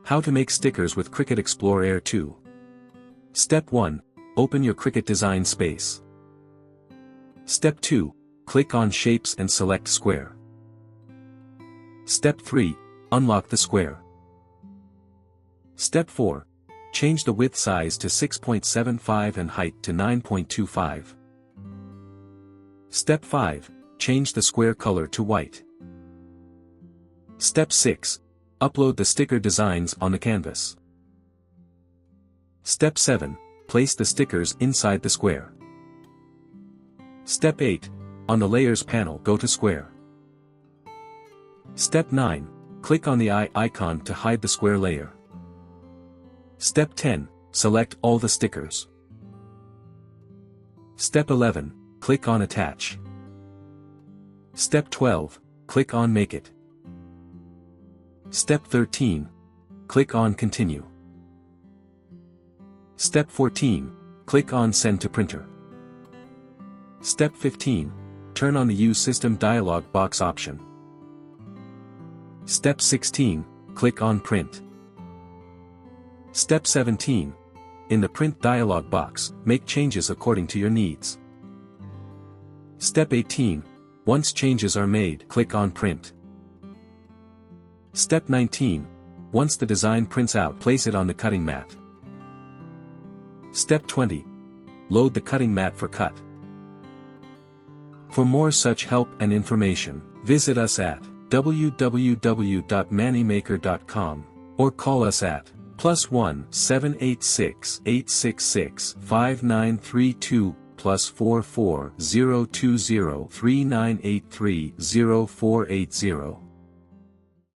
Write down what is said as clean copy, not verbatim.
How to make stickers with Cricut Explore Air 2. Step 1. Open your Cricut design space. Step 2. Click on Shapes and select Square. Step 3. Unlock the square. Step 4. Change the width size to 6.75 and height to 9.25. Step 5. Change the square color to white. Step 6. Upload the sticker designs on the canvas. Step 7. Place the stickers inside the square. Step 8. On the Layers panel, go to Square. Step 9. Click on the eye icon to hide the square layer. Step 10. Select all the stickers. Step 11. Click on Attach. Step 12. Click on Make It. Step 13. Click on Continue. Step 14. Click on Send to Printer. Step 15. Turn on the Use System dialog box option. Step 16. Click on Print. Step 17. In the Print dialog box, make changes according to your needs. Step 18. Once changes are made, click on Print. Step 19. Once the design prints out, place it on the cutting mat. Step 20. Load the cutting mat for cut. For more such help and information, visit us at www.mannymaker.com or call us at +1 786 866 5932 +44 020 3983 0480.